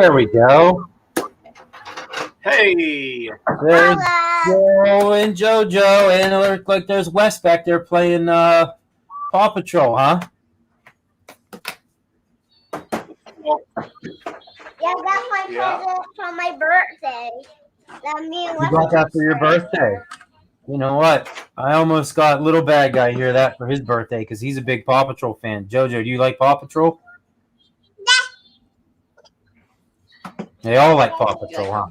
There we go. Hey. There's Joe and JoJo, and it looks like there's Wes back there playing Paw Patrol, huh? Yeah, that's my present for my birthday. That me and You got that for your birthday. You know what? I almost got little bad guy here that for his birthday because he's a big Paw Patrol fan. JoJo, do you like Paw Patrol? They all like Paw Patrol, huh?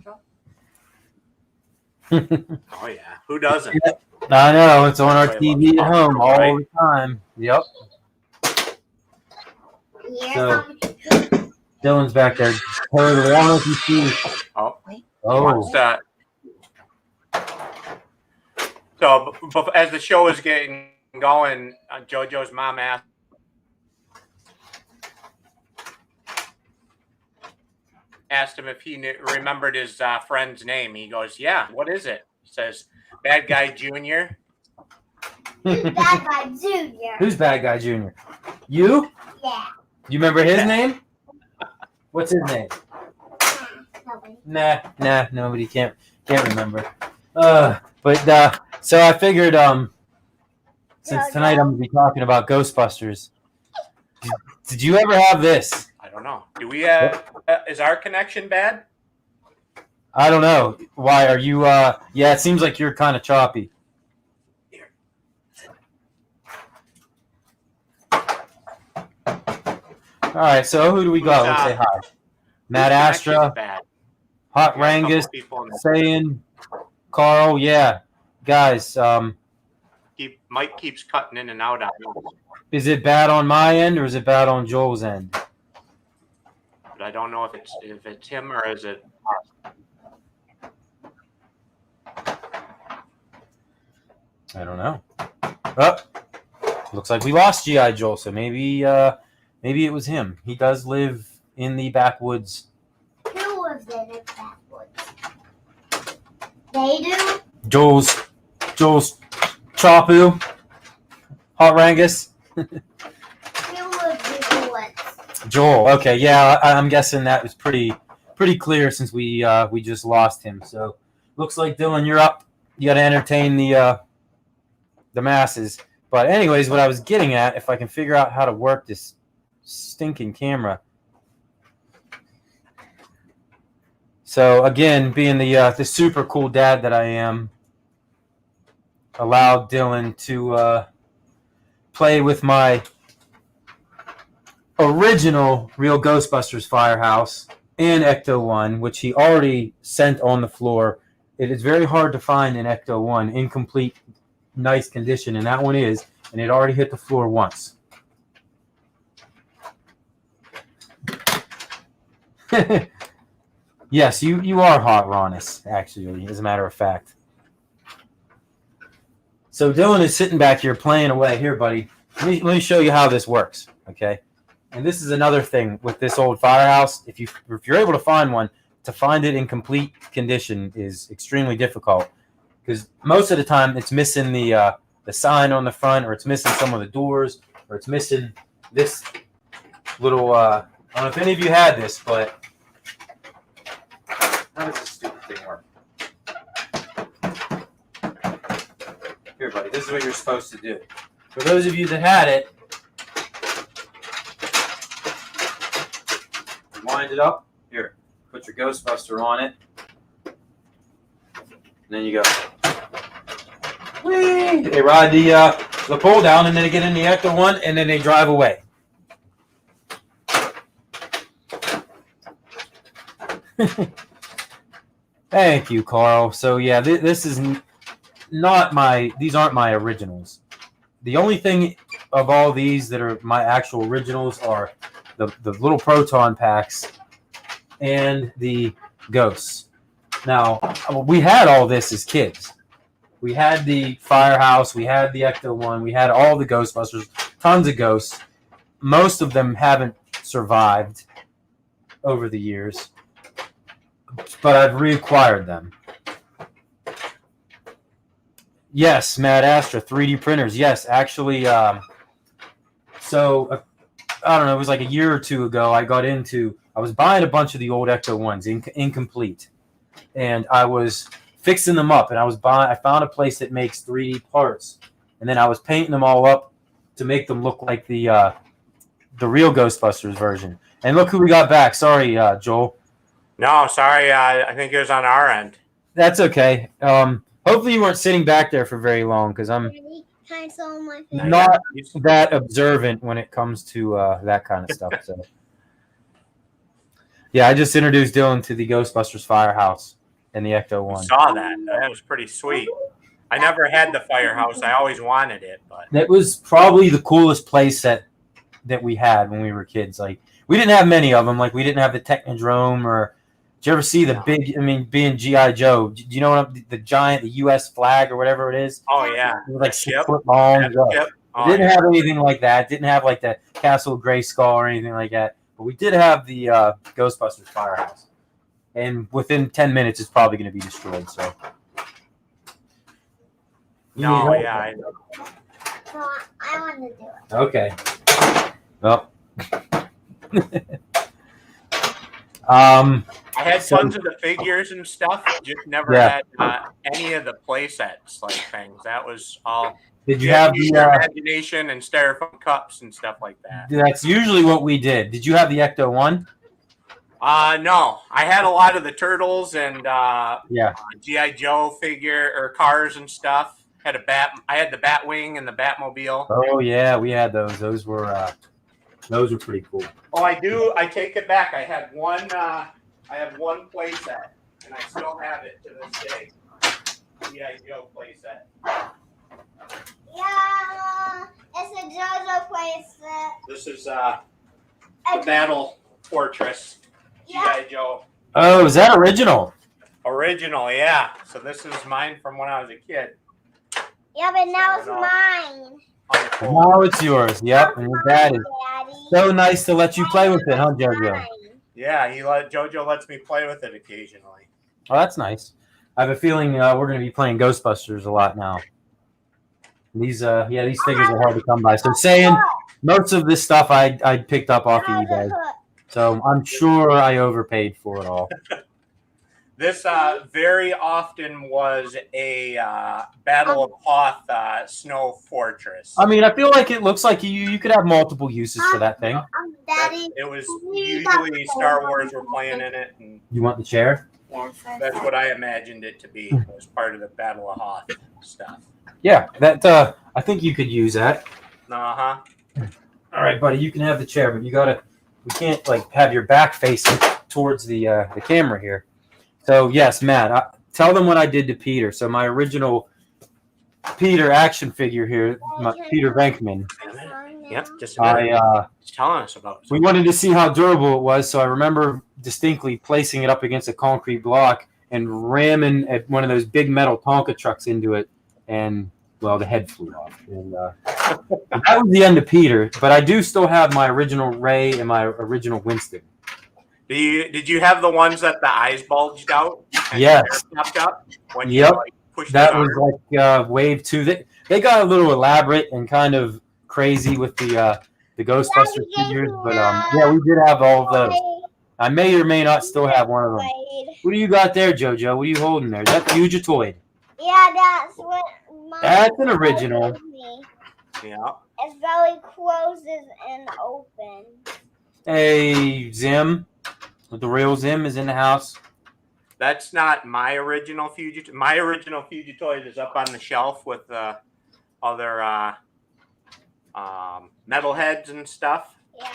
Oh yeah, who doesn't? I know, it's on our TV at home all the time. Yep. So Dylan's back there. Totally. I don't know if you see. Oh. Oh. That? So as the show is getting going, JoJo's mom asked him if he remembered his friend's name. He goes, "Yeah, what is it?" He says, "Bad Guy Junior." Who's Bad Guy Junior? Who's Bad Guy Junior? You? Yeah. You remember his name? What's his name? Nah, nobody can't remember. So I figured since tonight I'm gonna be talking about Ghostbusters. Did you ever have this? I don't know. Do we have? Is our connection bad? I don't know. Why are you? Yeah, it seems like you're kind of choppy. Here. All right. So who do we got? Let's say hi. Matt Astra, Hot Rangus, saying Carl. Yeah, guys. Mike keeps cutting in and out on me. Is it bad on my end or is it bad on Joel's end? But I don't know if it's him or is it us. I don't know. Oh, looks like we lost G.I. Joel, so maybe it was him. He does live in the backwoods. Who lives in the backwoods? They do? Joel's Chapu. Hot Rangus. Who lives in the woods? Joel. Okay, yeah, I'm guessing that was pretty clear since we just lost him. So looks like Dylan, you're up. You got to entertain the masses. But anyways, what I was getting at, if I can figure out how to work this stinking camera. So again, being the super cool dad that I am, allowed Dylan to play with my original Real Ghostbusters Firehouse and Ecto-1, which he already sent on the floor. It is very hard to find an Ecto-1 in complete, nice condition, and that one is, and it already hit the floor once. Yes, you are hot, Ronis, actually, as a matter of fact. So Dylan is sitting back here playing away. Here, buddy, let me show you how this works, okay? And this is another thing with this old firehouse. If you're able to find one, to find it in complete condition is extremely difficult because most of the time it's missing the sign on the front, or it's missing some of the doors, or it's missing this little. I don't know if any of you had this, but how does this stupid thing work? Here, buddy, this is what you're supposed to do. For those of you that had it, wind it up. Here, put your Ghostbuster on it. And then you go. Whee! They ride the pull down, and then they get in the Ecto-1, and then they drive away. Thank you, Carl. So yeah, this is not these aren't my originals. The only thing of all these that are my actual originals are the little proton packs and the ghosts. Now, we had all this as kids. We had the Firehouse, we had the Ecto-1, we had all the Ghostbusters, tons of ghosts. Most of them haven't survived over the years, but I've reacquired them. Yes, Matt Astra, 3D printers. Yes, actually, so I don't know, it was like a year or two ago, I got into I was buying a bunch of the old Ecto-1s, incomplete, and I was fixing them up. And I found a place that makes 3D parts, and then I was painting them all up to make them look like the real Ghostbusters version. And look who we got back. Sorry, Joel. No, sorry. I think it was on our end. That's okay. Hopefully you weren't sitting back there for very long, because I'm not that observant when it comes to that kind of stuff. So, yeah, I just introduced Dylan to the Ghostbusters Firehouse and the Ecto-1. Saw that. That was pretty sweet. I never had the Firehouse. I always wanted it, but that was probably the coolest playset that we had when we were kids. Like, we didn't have many of them. Like, we didn't have the Technodrome, or did you ever see the big? I mean, being GI Joe, do you know what the giant, the U.S. flag or whatever it is? Oh yeah, it was like 6 foot long. Didn't have anything like that. Didn't have like the Castle Grayskull or anything like that. But we did have the Ghostbusters Firehouse, and within 10 minutes, it's probably going to be destroyed. So. No, yeah. No, I want to do it. Okay. Well. I had tons of the figures and stuff. Just never had any of the play sets like things. That was all. Did you have the imagination and styrofoam cups and stuff like that? That's usually what we did. Did you have the Ecto-1? No. I had a lot of the Turtles and GI Joe figure or cars and stuff. I had the Batwing and the Batmobile. Oh yeah, we had those. Those were pretty cool. Oh, I do. I take it back. I had one. I have one play set, and I still have it to this day. GI Joe play set. Yeah, it's a JOJO play set. This is the Battle Fortress. GI Joe. Oh, is that original? Original, yeah. So this is mine from when I was a kid. Yeah, but now it's mine. Now it's yours. Yep, and your dad is so nice to let you play with it, huh, JoJo? Yeah, JoJo lets me play with it occasionally. Oh, that's nice. I have a feeling we're going to be playing Ghostbusters a lot now. These figures are hard to come by. So saying most of this stuff I picked up off of eBay. So I'm sure I overpaid for it all. This very often was a Battle of Hoth snow fortress. I mean, I feel like it looks like you could have multiple uses for that thing. It was usually Star Wars were playing in it. And you want the chair? That's what I imagined it to be. It was part of the Battle of Hoth stuff. Yeah, that I think you could use that. Uh-huh. All right, buddy, you can have the chair, but we can't like have your back facing towards the camera here. So yes, Matt, tell them what I did to Peter. So my original Peter action figure here, Peter Venkman. Yep, just a minute. He's telling us about it. We wanted to see how durable it was, so I remember distinctly placing it up against a concrete block and ramming at one of those big metal Tonka trucks into it, and well, the head flew off. And that was the end of Peter. But I do still have my original Ray and my original Winston. Did you have the ones that the eyes bulged out? Yes. Popped up when yep. You, pushed that was like wave 2. They got a little elaborate and kind of crazy with the Ghostbusters figures, but yeah, we did have all of those. I may or may not still have one of them. What do you got there, JoJo? What are you holding there? Is that Fugitoid? Yeah, that's what. That's an original. Yeah. Its belly closes and opens. Hey, Zim. The real Zim is in the house. That's not my original Fugitoid. My original Fugitoid is up on the shelf with other metal heads and stuff. Yeah.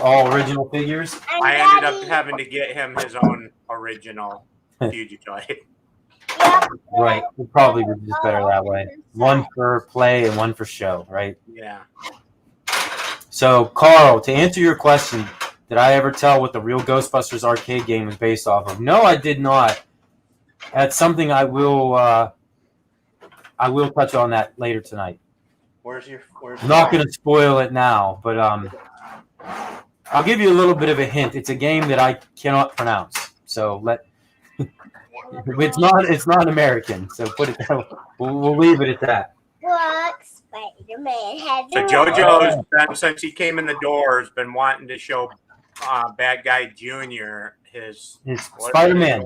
All original figures? I ended up having to get him his own original Fugitoid. Yep. Right. It probably was just better that way. One for play and one for show, right? Yeah. So, Carl, to answer your question, did I ever tell what the real Ghostbusters arcade game was based off of? No, I did not. That's something I will touch on that later tonight. I'm not going to spoil it now, but I'll give you a little bit of a hint. It's a game that I cannot pronounce. So it's not American. So put it that way. We'll leave it at that. Look, Spider-Man has So JoJo, since he came in the door, has been wanting to show Bad Guy Jr. His Spider-Man.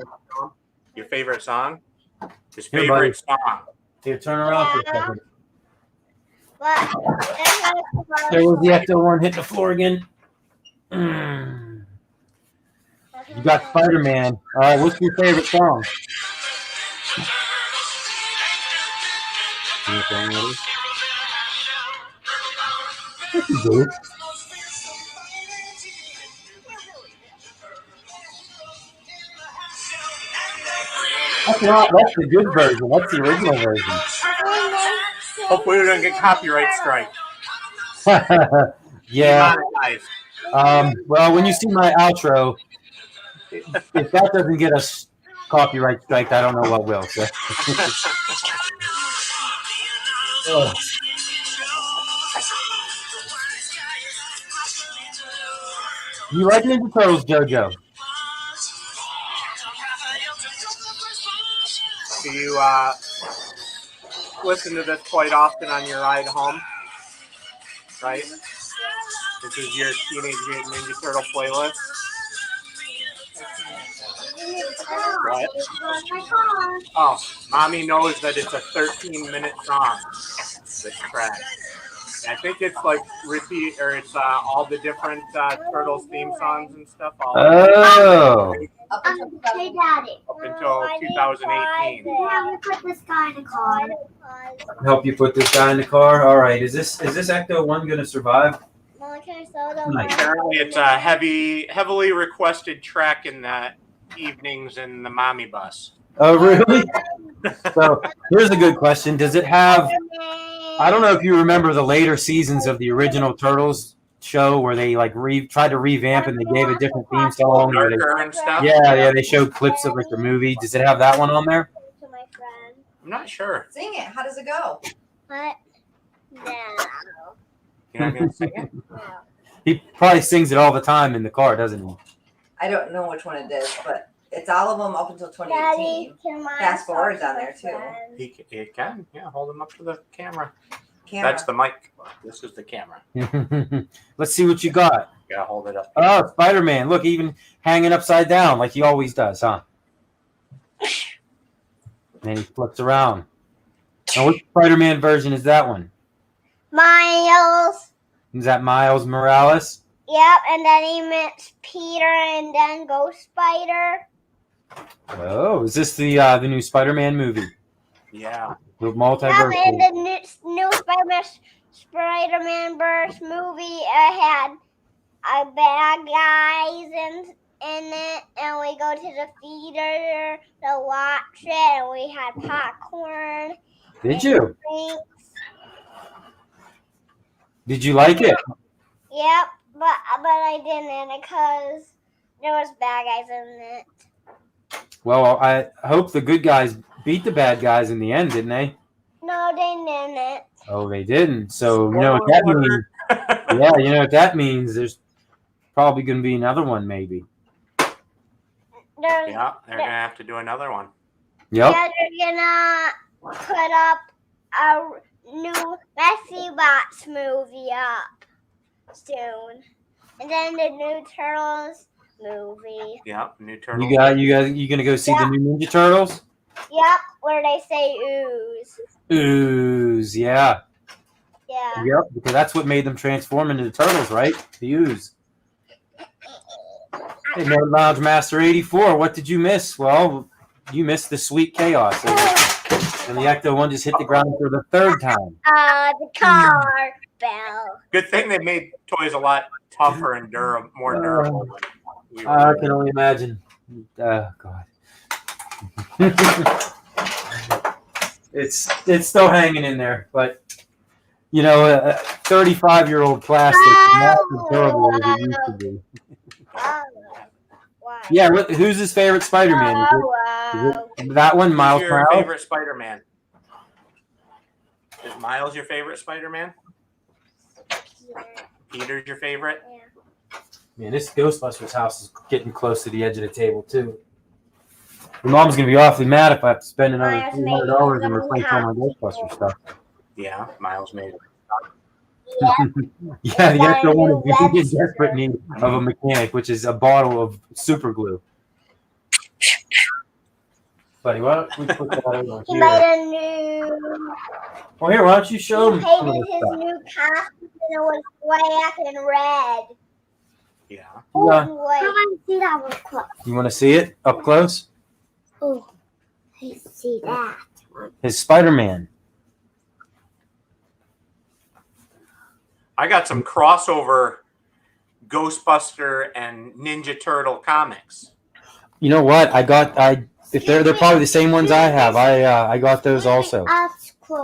Your favorite song? His Here, favorite song. Here, turn around for a second. But There was the Ecto-1 hitting the floor again. You got Spider-Man. All right, what's your favorite song? That's the good version. That's the original version. Hopefully we don't get copyright strike. Yeah. Demonetized. Well, when you see my outro, if that doesn't get us copyright strike, I don't know what will. So. Oh. You like Ninja Turtles, JoJo? Do you listen to this quite often on your ride home? Right? This is your Teenage Mutant Ninja Turtle playlist. What? Oh, Mommy knows that it's a 13-minute song. This track. I think it's like repeat, or it's all the different Turtles theme songs and stuff. Oh. Hey, Daddy. Up until 2018. Help me put this guy in the car. Help you put this guy in the car. All right. Is this Ecto-1 going to survive? Nice. Apparently, it's a heavily requested track in the evenings in the mommy bus. Oh, really? So here's a good question. Does it have? I don't know if you remember the later seasons of the original Turtles show where they like tried to revamp and they gave a different theme song. And stuff. Yeah, they showed clips of like the movie. Does it have that one on there? I'm not sure. Sing it. How does it go? What? No. You're not gonna sing it? No. He probably sings it all the time in the car, doesn't he? I don't know which one it is, but it's all of them up until 2018. Daddy, Fast forward's on there too. He can. Yeah, hold him up to the camera. Camera. That's the mic. This is the camera. Let's see what you got. You gotta hold it up. Oh, Spider-Man. Look, even hanging upside down like he always does, huh? And he flips around. Now, which Spider-Man version is that one? Miles. Is that Miles Morales? Yep, and then he meets Peter and then Ghost Spider. Oh, is this the new Spider-Man movie? Yeah. The Yep, multiverse. and the new Spider-Man verse movie had bad guys in it, and we go to the theater to watch it, and we had popcorn. Did you? Drinks. Did you like it? Yep, but I didn't because there was bad guys in it. Well, I hope the good guys beat the bad guys in the end, didn't they? No, they didn't. Oh, they didn't. So you know what that means? Yeah, you know what that means. There's probably going to be another one, maybe. Yeah, they're gonna have to do another one. Yep. Yeah, they're gonna put up a new Messy Bots movie up soon, and then the new Turtles movie. Yeah, new Turtles. You gonna go see the new Ninja Turtles? Yep, where they say ooze. Ooze, yeah. Yeah. Yep, because that's what made them transform into the turtles, right? The ooze. Hey, Nerd Lounge Master 84, what did you miss? Well, you missed the sweet chaos. And the Ecto-1 just hit the ground for the third time. The car bell. Good thing they made toys a lot tougher and more durable. I can only imagine. Oh, God. It's still hanging in there, but you know, a 35-year-old plastic is not as durable as it used to be. Yeah, who's his favorite Spider-Man? Is it that one, Miles Who's Morales? your favorite Spider-Man? Is Miles your favorite Spider-Man? Peter's your favorite? Man, this Ghostbusters house is getting close to the edge of the table too. Your mom's gonna be awfully mad if I have to spend another $300 and replace all my Ghostbusters stuff. Yeah, Miles made it. Yeah, the extra one new is in web desperate need of a mechanic, which is a bottle of super glue. Buddy, why don't we put that over He here? made a new. Well, here, why don't you show He him some of painted this his stuff? new costume and it was black and red. Yeah. Yeah. Oh, wait. I want to see that one close. You want to see it up close? Oh, I see that. His Spider-Man. I got some crossover Ghostbuster and Ninja Turtle comimes. You know what? If they're probably the same ones I have. I got those also.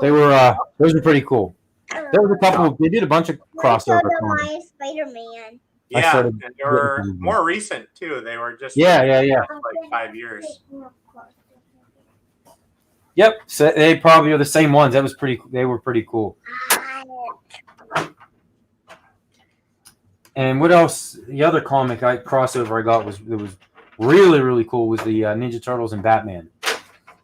They were those were pretty cool. There was a couple. They did a bunch of crossover comics. My Spider-Man. Yeah, and they were more recent too. They were just Yeah. like 5 years. Yep. So they probably are the same ones. They were pretty cool. And what else? The other comic crossover I got was really, really cool was the Ninja Turtles and Batman.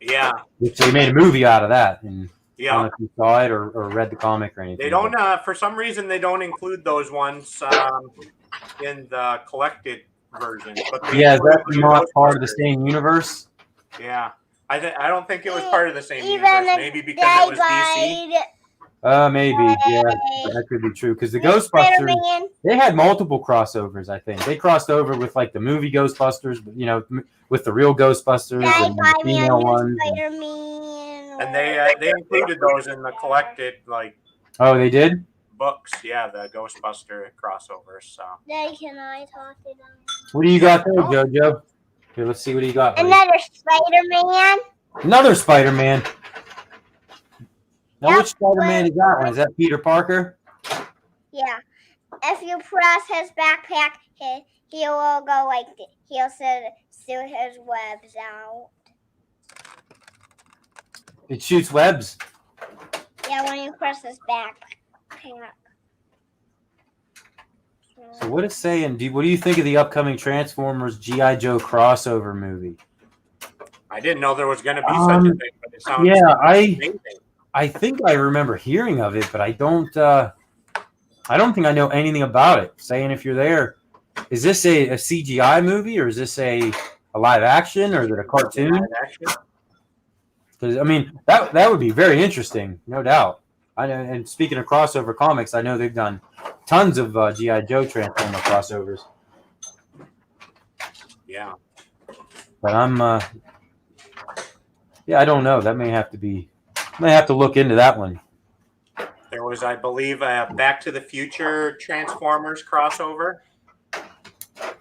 Yeah. Which they made a movie out of that. And I don't Yeah. know if you saw it or read the comic or anything. They don't, for some reason, they don't include those ones in the collected version. But they Yeah, is that include the not part of the Ghostbusters. same universe? Yeah. I don't think it was part of the same Even universe. the Maybe because it was DC. Maybe. Yeah, that could be true. Because the Ghostbusters, Spider-Man. they had multiple crossovers, I think. They crossed over with like the movie Ghostbusters, but with the real Ghostbusters and the female ones. Spider-Man. And they included those in the collected Oh, they did? books. Yeah, the Ghostbuster crossovers. So Daddy, can I talk to them? What do you got there, JoJo? Here, let's see what you got. Buddy. Another Spider-Man. Another Spider-Man. Now, Yep. which Spider-Man is that one? Is that Peter Parker? Yeah. If you press his backpack, he will go like this. He'll shoot his webs out. It shoots webs. Yeah, when you press his backpack. So what is saying? What do you think of the upcoming Transformers G.I. Joe crossover movie? I didn't know there was going to be such a thing, but it sounds amazing. I think I remember hearing of it, but I don't think I know anything about it. Saying if you're there, is this a CGI movie or is this a live action or is it a cartoon? Because I mean that would be very interesting, no doubt. I know. And speaking of crossover comics, I know they've done tons of G.I. Joe Transformer crossovers. Yeah. But I don't know. That may have to look into that one. There was, I believe, a Back to the Future Transformers crossover.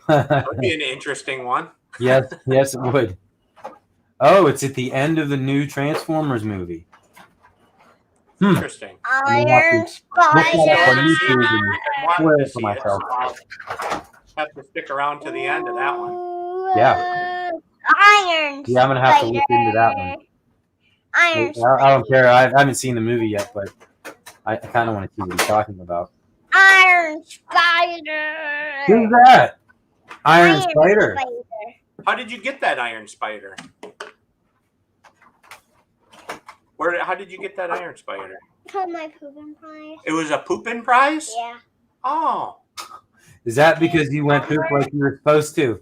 That would be an interesting one. Yes, it would. Oh, it's at the end of the new Transformers movie. Interesting. Iron Have to stick around to the end of that one. Yeah. Iron. Yeah, I'm gonna have to look into that one. Iron. I don't care. I haven't seen the movie yet, but I kind of want to see what he's talking about. Iron Spider. Who's that? Iron Spider. How did you get that Iron Spider? How did you get that Iron Spider? From my pooping prize. It was a pooping prize? Yeah. Oh. Is that because you went poop like you were supposed to?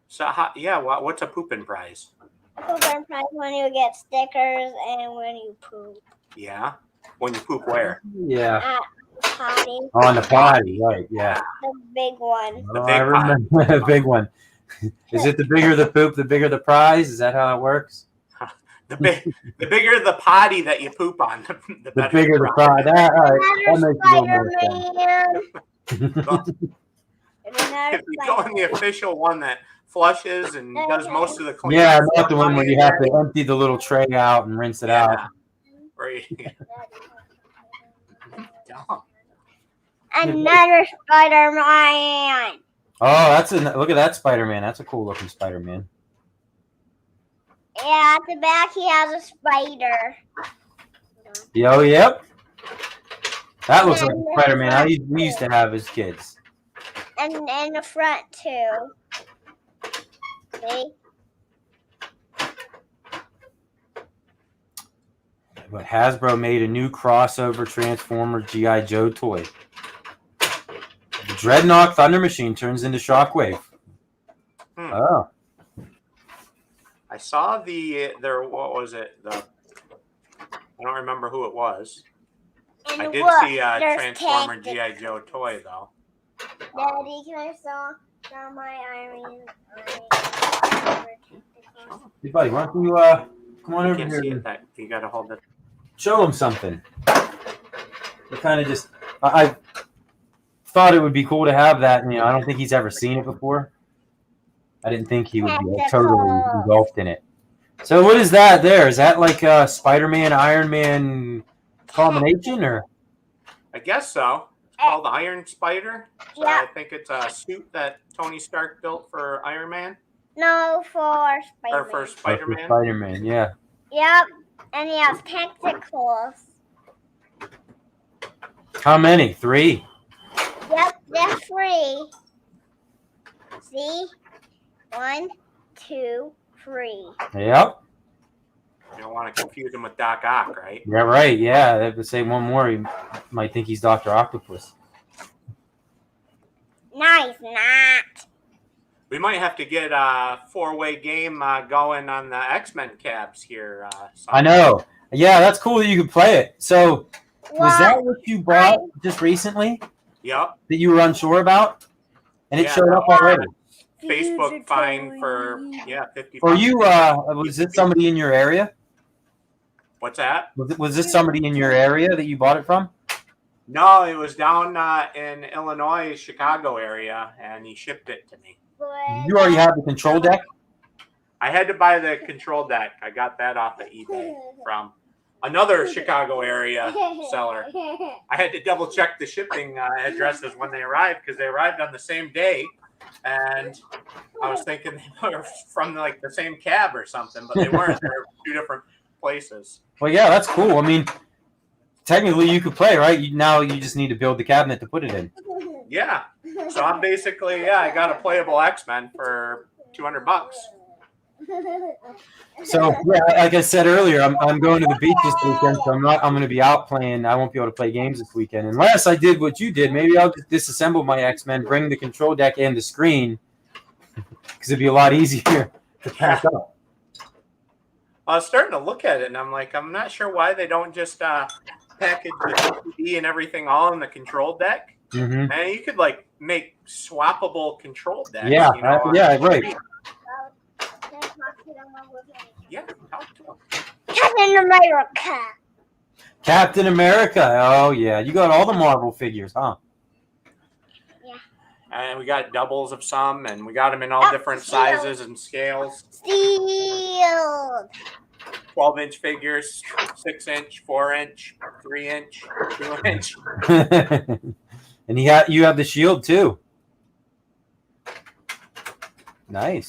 So, what's a pooping prize? A pooping prize when you get stickers and when you poop. Yeah. When you poop where? Yeah. At the potty. Oh, on the potty, right? Yeah. The big one. The I remember the big one. Is it the bigger the poop, the bigger the prize? Is that how it works? The bigger the potty that you poop on, the bigger the prize. That makes a little more sense. If you go in the official one that flushes and does most of the cleaning. Yeah, not the one where you have to empty the little tray out and rinse it out. Right. Another Spider-Man. Oh, look at that Spider-Man. That's a cool looking Spider-Man. Yeah, at the back he has a spider. Yo, yep. That looks like a Spider-Man we used to have as kids. And in the front too. See? But Hasbro made a new crossover Transformer G.I. Joe toy. The Dreadnought Thunder Machine turns into Shockwave. Oh. I saw what was it? I don't remember who it was. And I did look, see a there's Transformer tactics. G.I. Joe toy, though. Daddy, can I saw my Iron? Hey, buddy, why don't you come on You over can't here see and it. That you got to hold it. show him something. You kind of just... I thought it would be cool to have that. You know, I don't think he's ever seen it before. I didn't think he would be totally engulfed in it. So what is that there? Is that like a Spider-Man, Iron Man combination, or? I guess so. It's called Iron Spider. So Yeah. I think it's a suit that Tony Stark built for Iron Man. No, for Spider-Man. Or for Spider-Man. Spider-Man, yeah. Yep, and he has tentacles. How many? 3? Yep, they're 3. See? 1, 2, 3. Yep. You don't want to confuse him with Doc Ock, right? Yeah, right. Yeah, they would say one more, you might think he's Dr. Octopus. Nice, not. We might have to get a 4-way game going on the X-Men cabs here. I know. Yeah, that's cool that you could play it. So, was that what you bought just recently Yep. that you were unsure about? And it Yeah, showed up already. Facebook fine for 50. Or you, was it somebody in your area? What's that? Was this somebody in your area that you bought it from? No, it was down in Illinois, Chicago area, and he shipped it to me. You already have the control deck? I had to buy the control deck. I got that off of eBay from another Chicago area seller. I had to double check the shipping addresses when they arrived because they arrived on the same day. And I was thinking they were from like the same cab or something, but they weren't. They were 2 different places. Well, yeah, that's cool. I mean, technically you could play, right? Now you just need to build the cabinet to put it in. Yeah. So I'm basically, I got a playable X-Men for $200. So yeah, like I said earlier, I'm going to the beach this weekend, so I'm going to be out playing. I won't be able to play games this weekend unless I did what you did. Maybe I'll just disassemble my X-Men, bring the control deck and the screen, because it'd be a lot easier to pack up. I was starting to look at it, and I'm like, I'm not sure why they don't just package the DVD and everything all in the control deck. Mm-hmm. And you could like make swappable control decks. Yeah, you know, yeah, right. Yeah, talk to him. Captain America. Captain America. Oh yeah, you got all the Marvel figures, huh? Yeah. And we got doubles of some, and we got them in all different sizes and scales. Steel. 12-inch figures, 6-inch, 4-inch, 3-inch, 2-inch. And you have the shield too. Nice.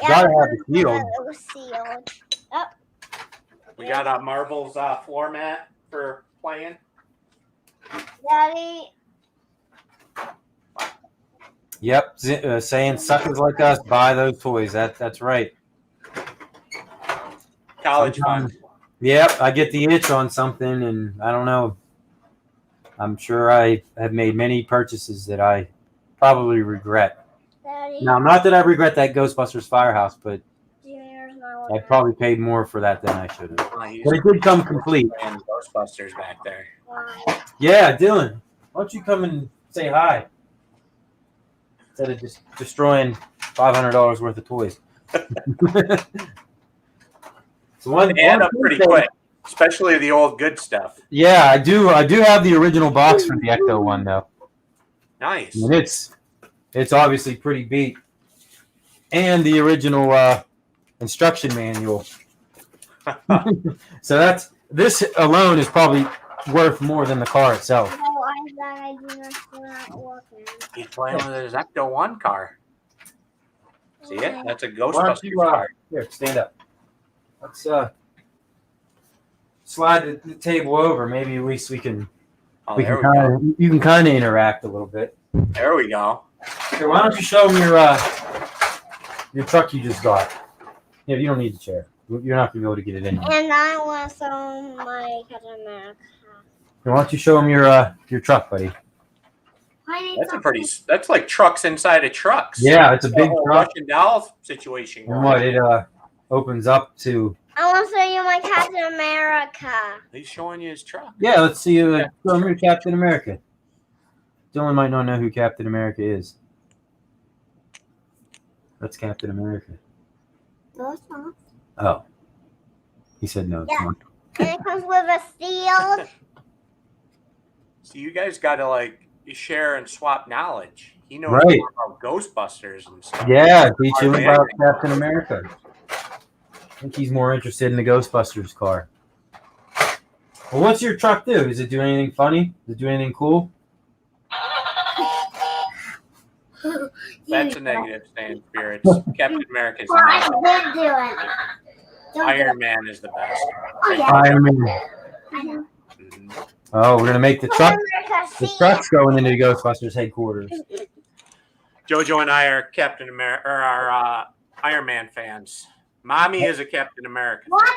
You gotta have the shield. Oh. We got a Marvel's floor mat for playing. Daddy. Yep, saying suckers like us buy those toys. That's right. College fund. Yep, I get the itch on something, and I don't know. I'm sure I have made many purchases that I probably regret. Daddy. Now, not that I regret that Ghostbusters Firehouse, but I probably paid more for that than I should have. But it did come complete. Ghostbusters back there. Yeah, Dylan, why don't you come and say hi? Instead of just destroying $500 worth of toys. So They add up pretty quick, especially the old good stuff. Yeah, I do have the original box for the Ecto one though. Nice. And it's obviously pretty beat. And the original instruction manual. So this alone is probably worth more than the car itself. He's playing with his Ecto 1 car. See it? That's a Ghostbusters car. Here, stand up. Let's slide the table over. Maybe at least we can. Oh, You there we go. can kind of interact a little bit. There we go. Here, why don't you show them your truck you just got? Yeah, you don't need the chair. You're not gonna be able to get it in. And I want to show my Captain America. Why don't you show him your truck, buddy? That's like trucks inside of trucks. Yeah, it's a big truck. Russian doll situation. And what it opens up to. I want to show you my Captain America. He's showing you his truck. Yeah, let's see. Show him your Captain America. Dylan might not know who Captain America is. That's Captain America. No, it's not. Oh. He said no. Yeah. And it comes with a shield. So you guys got to like share and swap knowledge. He knows Right. more about Ghostbusters and stuff. Yeah, teach him about Captain America. I think he's more interested in the Ghostbusters car. Well, what's your truck do? Does it do anything funny? Does it do anything cool? That's a negative saying, Spirits. Captain America's the I best. did do it. Iron Man is the best. Oh, yeah. Iron Man. I know. Mhm. Oh, we're gonna make the truck. America, The see? truck's going into the Ghostbusters headquarters. JoJo and I are Captain America or are Iron Man fans. Mommy is a Captain America. What?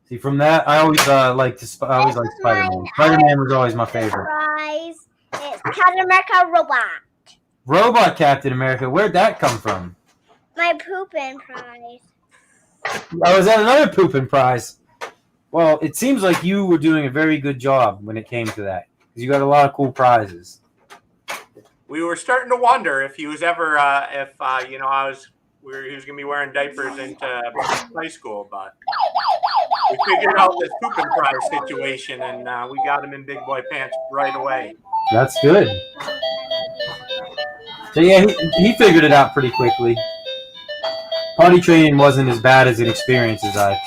See, from that, I always like Spider-Man. Spider-Man was always my favorite. Surprise. It's Captain America robot. Robot Captain America. Where'd that come from? My pooping prize. Oh, is that another pooping prize? Well, it seems like you were doing a very good job when it came to that. Because you got a lot of cool prizes. We were starting to wonder if he was ever, he was gonna be wearing diapers into high school, but we figured out this pooping prize situation, and we got him in big boy pants right away. That's good. So yeah, he figured it out pretty quickly. Potty training wasn't as bad as an experience as I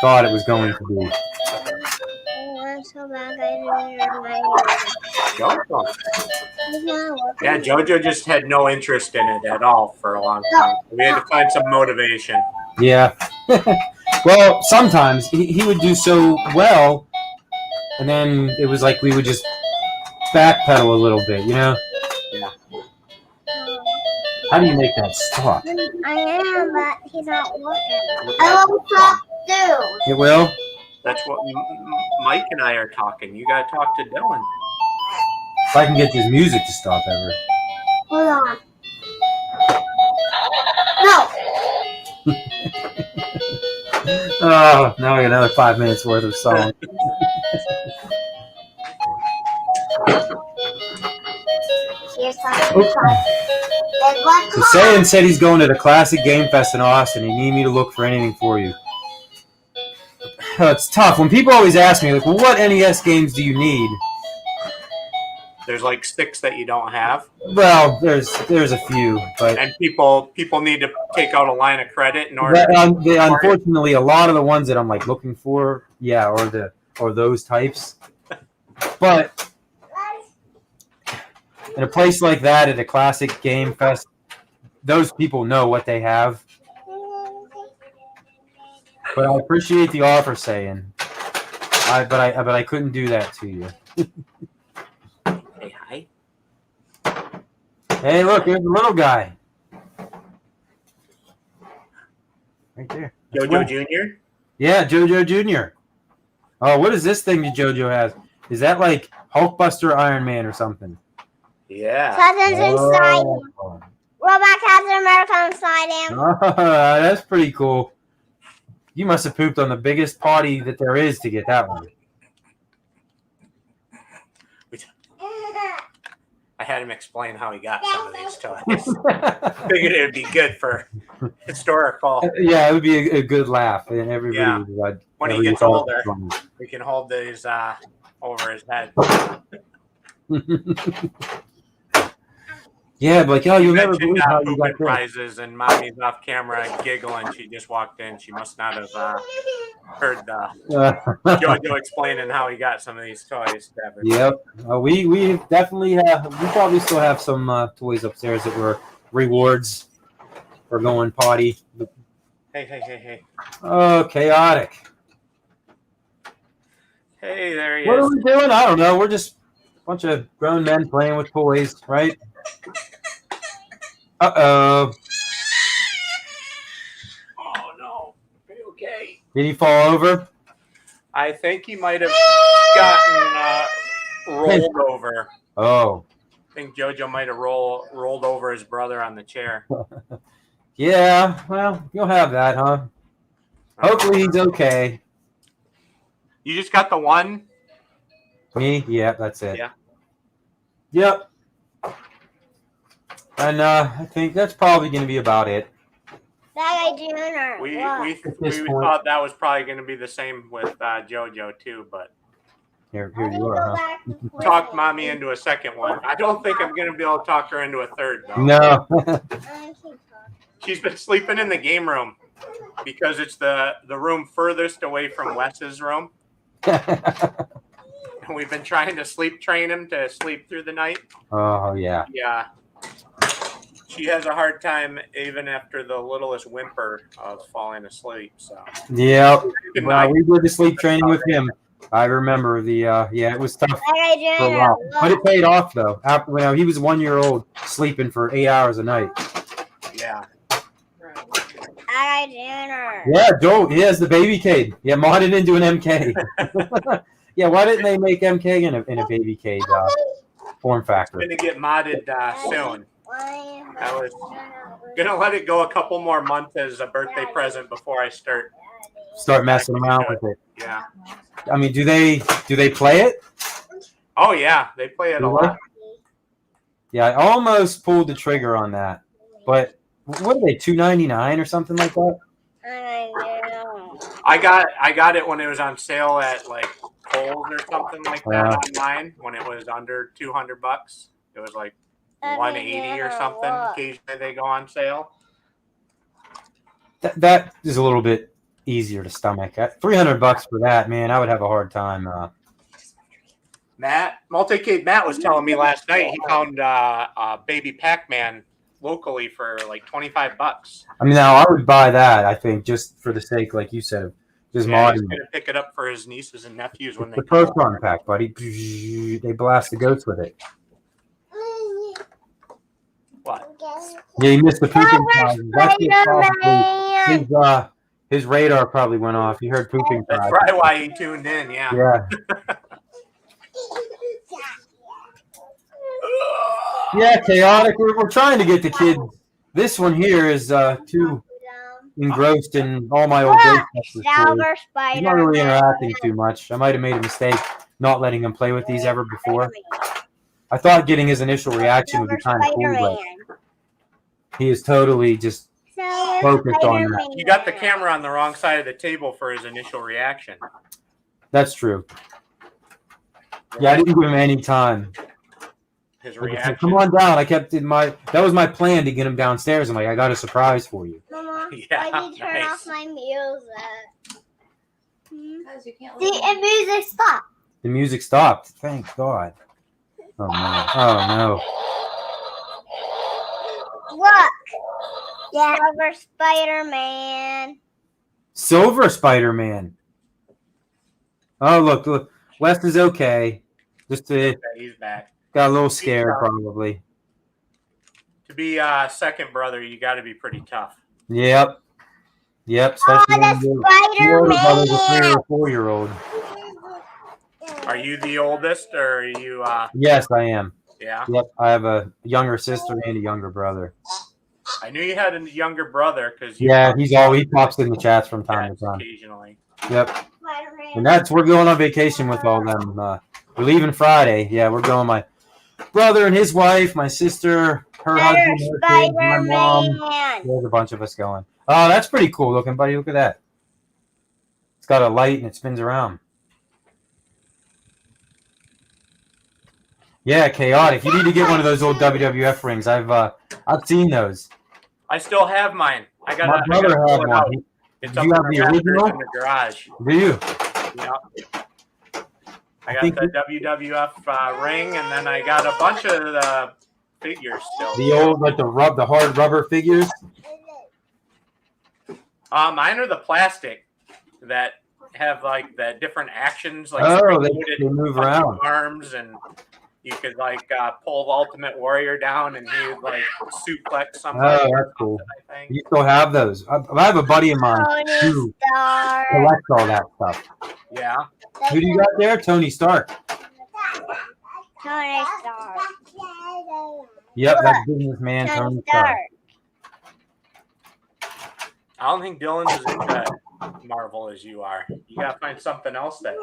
thought it was going to be. I'm so bad I didn't my JoJo. Yeah, JoJo just had no interest in it at all for a long time. We had to find some motivation. Yeah. Well, sometimes he would do so well, and then it was like we would just backpedal a little bit, you know? Yeah. How do you make that stop? I am, but he's not working. I will talk too. It will? That's what Mike and I are talking. You got to talk to Dylan. If I can get this music to stop ever. Hold on. No. Oh, now we got another 5 minutes worth of song. Here's something. So Sayan said he's going to the Classic Game Fest in Austin. He need me to look for anything for you. It's tough. When people always ask me, like, well, what NES games do you need? There's like 6 that you don't have. Well, there's a few, but And people need to take out a line of credit in order. unfortunately, a lot of the ones that I'm like looking for, yeah, or those types. But in a place like that, at a Classic Game Fest, those people know what they have. But I appreciate the offer, saying, but I couldn't do that to you. Hey, hi. Hey, look, here's the little guy. Right there. JoJo Jr.? Yeah, JoJo Jr. Oh, what is this thing that JoJo has? Is that like Hulkbuster Iron Man or something? Yeah. Cousins inside. Oh. Robot Captain America inside him. Oh, that's pretty cool. You must have pooped on the biggest potty that there is to get that one. I had him explain how he got some of these toys. Figured it would be good for historical. Yeah, it would be a good laugh, and everybody would. When he gets older, we can hold these over his head. Yeah, but like, oh, you'll never Mentioned believe how you got pooping prizes, and Mommy's off camera giggling. She just walked in. She must not have heard JoJo explaining how he got some of these toys. Yep, we definitely have. We probably still have some toys upstairs that were rewards for going potty. Hey. Oh, chaotic. Hey, there he What is. are we doing? I don't know. We're just a bunch of grown men playing with toys, right? Uh-oh. Did he fall over? I think he might have gotten rolled over. Oh. I think JoJo might have rolled over his brother on the chair. Yeah, well, you'll have that, huh? Hopefully he's okay. You just got the one? Me? Yeah, that's it. Yeah. Yep. And I think that's probably going to be about it. That guy Junior. We thought that was probably going to be the same with JoJo too, but here you are, huh? Talked mommy into a second one. I don't think I'm going to be able to talk her into a third though. No. She's been sleeping in the game room because it's the room furthest away from Wes's room. And we've been trying to sleep train him to sleep through the night. Oh, yeah. Yeah. She has a hard time even after the littlest whimper of falling asleep. So yeah, well, we did the sleep training with him. I remember it was tough for a while, but it paid off though. After he was 1 year old, sleeping for 8 hours a night. Yeah. Yeah, Joe. He has the baby cage. Yeah, modded into an MK. Yeah, why didn't they make MK in a baby cage form factor? It's going to get modded soon. I was gonna let it go a couple more months as a birthday present before I start messing around with it. Yeah. I mean, do they play it? Oh yeah, they play it a lot. Yeah, I almost pulled the trigger on that, but what are they, $2.99 or something like that? I got it when it was on sale at like Kohl's or something like that online when it was under $200. It was like 180 or something. Occasionally they go on sale. That is a little bit easier to stomach. At $300 for that, man, I would have a hard time. Multicade Matt was telling me last night he found baby Pac-Man locally for like $25. I mean, now I would buy that. I think just for the sake, like you said, of just modding. He's gonna pick it up for his nieces and nephews when the proton pack, buddy. They blast the goats with it. What? Yeah, he missed the pooping cries. His radar probably went off. He heard pooping cries. That's probably why he tuned in. Yeah. Yeah. Yeah, chaotic. We're trying to get the kids. This one here is too engrossed in all my old Ghostbusters. He's not really interacting too much. I might have made a mistake not letting him play with these ever before. I thought getting his initial reaction would be kind of cool, but he is totally just focused on that. You got the camera on the wrong side of the table for his initial reaction. That's true. Yeah, I didn't give him any time. His reaction. Come on down. I kept that was my plan to get him downstairs. I'm like, I got a surprise for you. Mama, yeah, why did you turn off my music? Because you can't The music stopped. The music stopped. Thank God. Oh no. Oh no. Look. Yeah. Silver Spider-Man. Silver Spider-Man. Oh look. West is okay. Just he's back. Got a little scared probably. To be second brother, you got to be pretty tough. Yep. Especially when Spider-Man. brother's a 3 or 4 year old. Are you the oldest, or are you? Yes, I am. Yeah. Yep, I have a younger sister and a younger brother. I knew you had a younger brother because. Yeah, he pops in the chats from time to time. Occasionally. Yep. And we're going on vacation with all them. We're leaving Friday. Yeah, we're going. My brother and his wife, my sister, her husband, her kids, my mom. There's a bunch of us going. Oh, that's pretty cool looking, buddy. Look at that. It's got a light and it spins around. Yeah, chaotic. You need to get one of those old WWF rings. I've seen those. I still have mine. My brother had one. It's Do you have the original? in the garage. Do you? Yeah. I got the WWF ring, and then I got a bunch of the figures still. The old, like the hard rubber figures. Mine are the plastic that have like the different actions. Like they move around. Arms and You could like pull the Ultimate Warrior down, and he would like suplex somebody. Oh, or that's cool. something, I think. You still have those? I have a buddy of mine Tony who Stark. collects all that stuff. Yeah. Who do you got there? Tony Stark. Tony Stark. Yep, that's businessman Tony Stark. I don't think Dylan's as into Marvel as you are. You gotta find something else that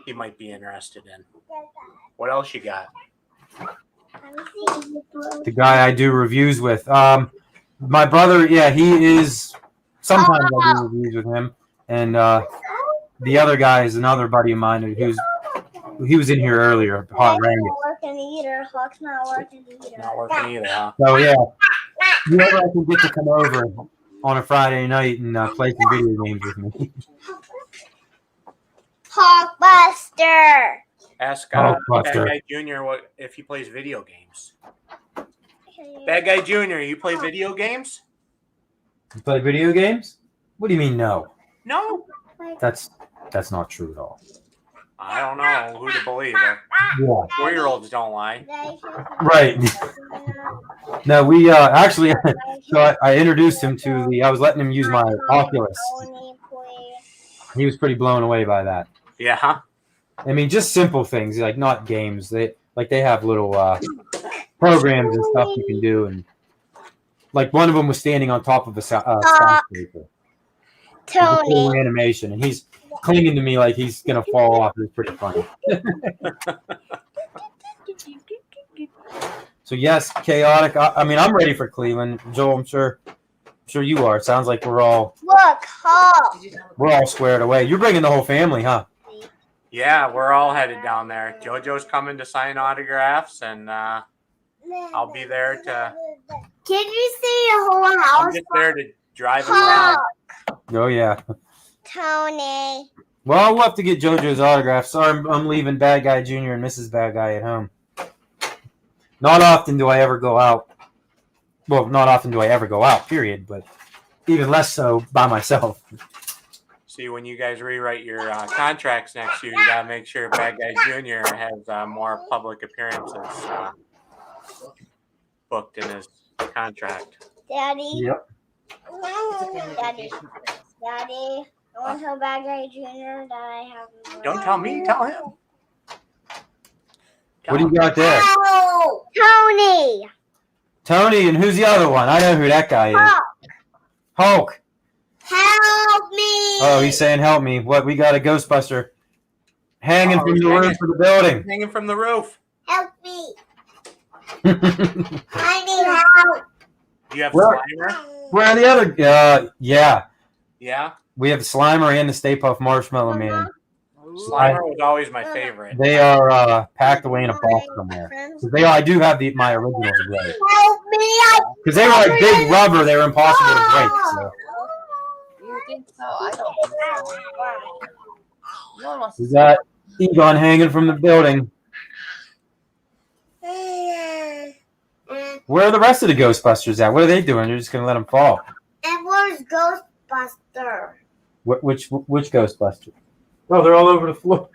he might be interested in. What else you got? The guy I do reviews with. My brother, yeah, he is. Sometimes I do reviews with him, and the other guy is another buddy of mine he was in here earlier. Hot Rangus. Not working either. Hawk's not working either. Not working either, huh? So yeah, whoever I can get to come over on a Friday night and play some video games with me. Hawkbuster. Ask Hulkbuster. Bad Guy Jr. what if he plays video games. Bad Guy Jr., you play video games? You play video games? What do you mean no? No. That's not true at all. I don't know who to believe. Yeah. 4-year-olds don't lie. Right. No, we actually. So I introduced him to I was letting him use my Oculus. He was pretty blown away by that. Yeah. I mean, just simple things like not games. They have little programs and stuff you can do, and like one of them was standing on top of a skyscraper. Tony. Animation, and he's clinging to me like he's gonna fall off. It's pretty funny. So yes, chaotic. I mean, I'm ready for Cleveland, Joel. I'm sure you are. It sounds like we're all squared away. You're bringing the whole family, huh? Yeah, we're all headed down there. JoJo's coming to sign autographs, and I'll be there to. Can you see a whole house? I'm just there to drive him around. Oh yeah. Tony. Well, we'll have to get JoJo's autograph. Sorry, I'm leaving Bad Guy Jr. and Mrs. Bad Guy at home. Not often do I ever go out. Well, not often do I ever go out, period, but even less so by myself. See, when you guys rewrite your contracts next year, you got to make sure Bad Guy Jr. has more public appearances booked in his contract. Daddy. Yep. Daddy. I want to tell Bad Guy Jr. that I have. Don't tell me, tell him. What do you got there? Oh, Tony. Tony, and who's the other one? I know who that guy is. Hulk. Help me. Oh, he's saying help me. What, we got a Ghostbuster hanging from the roof of the building. Hanging from the roof. Help me. I need help. Do you have Well, Slimer? Where are the other? Yeah. Yeah. We have Slimer and the Stay Puft Marshmallow Man. Slimer was always my favorite. They are packed away in a box somewhere. I do have my originals right. Help me. Because they were like big rubber. They were impossible to break. So. You think so? I don't think so. No one wants to We got Egon hanging from the building. Where are the rest of the Ghostbusters at? What are they doing? They're just going to let them fall. And where's Ghostbuster? Which Ghostbuster? Oh, they're all over the floor.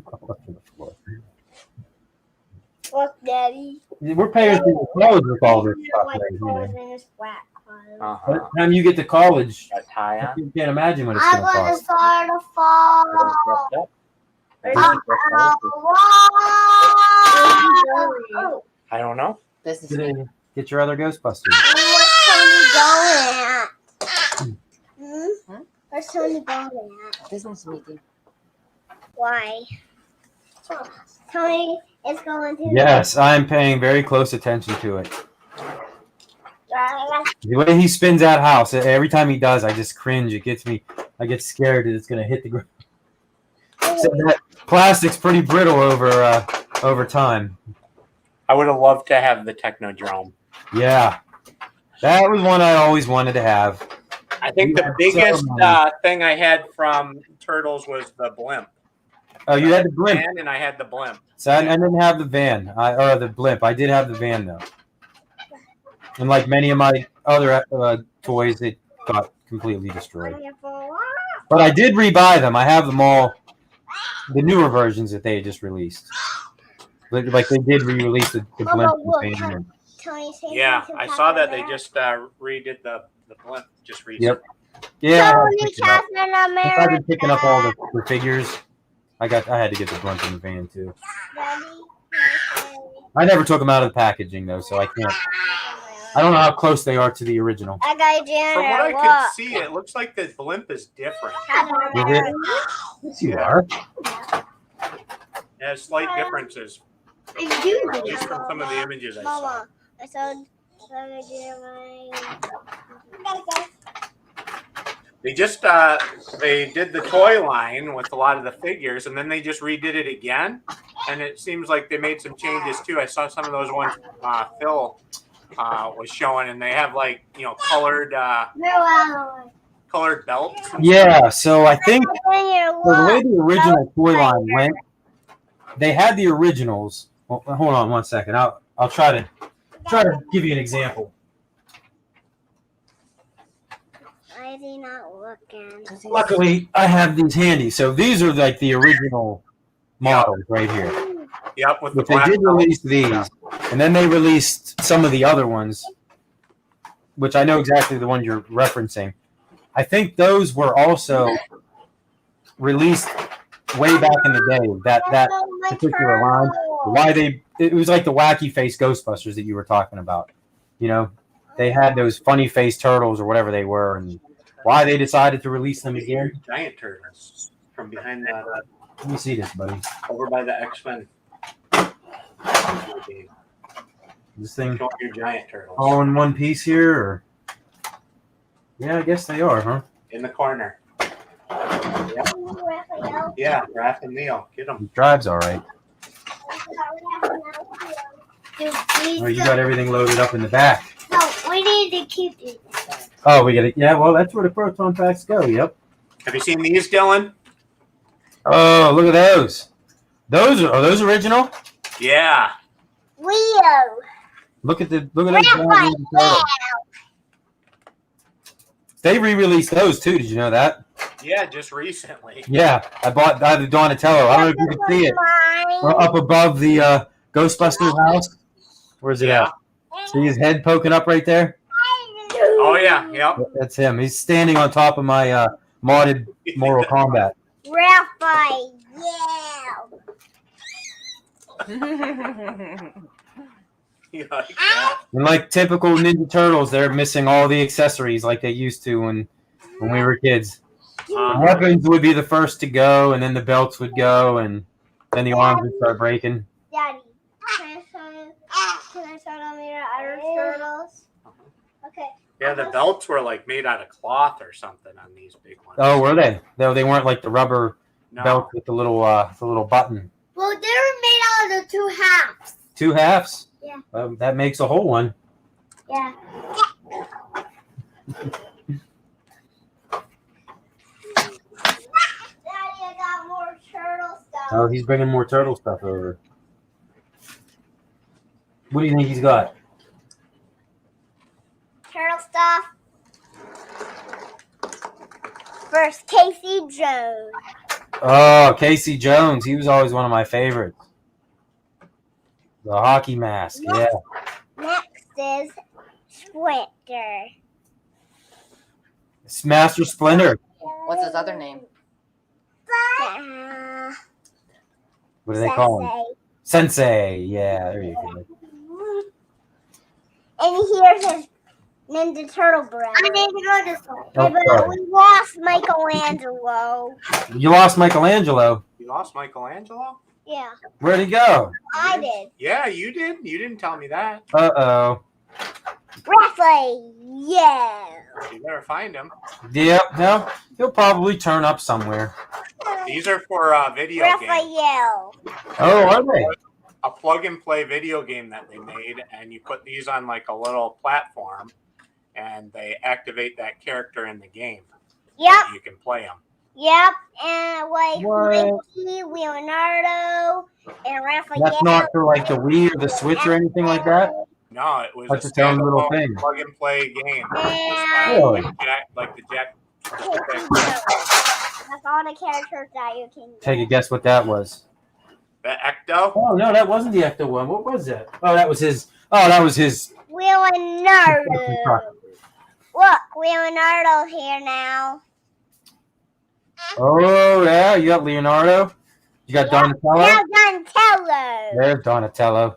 All over the floor. Look, Daddy. We're paying for the clothes with all this stuff right here. By the time you get to college, Got tie on. you can't imagine what it's I'm going to gonna cost. start to fall. I don't know. business meeting. Get your other Ghostbusters. Where's Tony going at? Where's Tony going at? Business meeting. Why? Tony is going to. Yes, I'm paying very close attention to it. The way he spins that house, every time he does, I just cringe. It gets me. I get scared that it's going to hit the ground. So that plastic's pretty brittle over time. I would have loved to have the Technodrome. Yeah, that was one I always wanted to have. I think the biggest thing I had from Turtles was the blimp. Oh, you had the blimp. Van, and I had the blimp. So I didn't have the van, or the blimp. I did have the van though. And like many of my other toys, it got completely destroyed. But I did rebuy them. I have them all, the newer versions that they just released. Like they did re-release the Blimp look, and Van. Tony, say Yeah, something I to saw Papa that they Bear. just redid the blimp just recently. Yep. Yeah, Tony, Since I've Captain been America. picking up all the figures. I had to get the Blimp and the Van too. Daddy, I never took them out of the packaging though, so I can't. I don't know how close they are to the original. I got Janitor. From what I look. could see, it looks like the blimp is different. Captain Is America. it? Yes, you are. It has slight differences just from some of the images I saw. Mama, I saw They just they did the toy line with a lot of the figures, and then they just redid it again. And it seems like they made some changes too. I saw some of those ones Phil was showing, and they have like colored belts. Yeah, so I think the way the original toy line went, they had the originals. Well, hold on one second. I'll try to give you an example. Why is he not looking? Luckily, I have these handy. So these are like the original models right here. Yep, with the But they black did release these, and then they released some of the other ones, which I know exactly the one you're referencing. I think those were also released way back in the day. That particular line, it was like the wacky face Ghostbusters that you were talking about. They had those funny face turtles or whatever they were, and why they decided to release them again. Giant turtles from behind the. Let me see this, buddy. Over by the X-Men. This thing Show your giant turtles. all in one piece here, or yeah, I guess they are, huh? In the corner. Yep. Yeah, Raph and Neil. Get them. He drives all right. Oh, you got everything loaded up in the back. No, we need to keep it. Oh, we got it. Yeah, well, that's where the proton packs go. Yep. Have you seen these, Dylan? Oh, look at those. Are those original? Yeah. Leo. Look at those. Turtles. They re-released those too. Did you know that? Yeah, just recently. Yeah, I bought the Donatello. I don't know if you can see it. We're up above the Ghostbusters house. Where's it at? See his head poking up right there? Oh yeah, yep. That's him. He's standing on top of my modded Mortal Kombat. Raphael. You like that? And like typical Ninja Turtles, they're missing all the accessories like they used to when we were kids. The weapons would be the first to go, and then the belts would go, and then the arms would start breaking. Daddy, can I start on your other turtles? Okay. Yeah, the belts were like made out of cloth or something on these big ones. Oh, were they? No, they weren't like the rubber No. belt with the little button. Well, they were made out of 2 halves. 2 halves? Yeah. That makes a whole one. Yeah. Daddy, I got more turtle stuff. Oh, he's bringing more turtle stuff over. What do you think he's got? Turtle stuff. First, Casey Jones. Oh, Casey Jones. He was always one of my favorites. The hockey mask, yeah. Next is Splinter. Master Splinter. What's his other name? What do they call him? Sensei. Yeah, there you go. And here's his Ninja Turtle brother. I need to go this way. Oh, But sorry. we lost Michelangelo. You lost Michelangelo. You lost Michelangelo? Yeah, Where'd he go? I did. Yeah, you did. You didn't tell me that. Uh-oh. Raphael. Yeah. You better find him. Yep, no. He'll probably turn up somewhere. These are for video games. Raphael. Oh, are they? A plug and play video game that they made, and you put these on like a little platform, and they activate that character in the game. Yep. So you can play them. Yep. And like What? Mikey, Leonardo, and Raphael. That's not for like the Wii or the Switch or anything like that? No, it was That's a its own little standalone thing. plug and play game. Really? Like the Jack. That's all the characters that you can Take a guess what that was. The Ecto? Oh no, that wasn't the Ecto one. What was that? Oh, that was his. Oh, that was his. Leonardo. Look, Leonardo's here now. Oh yeah, you got Leonardo. You got Donatello. Now Donatello. There's Donatello.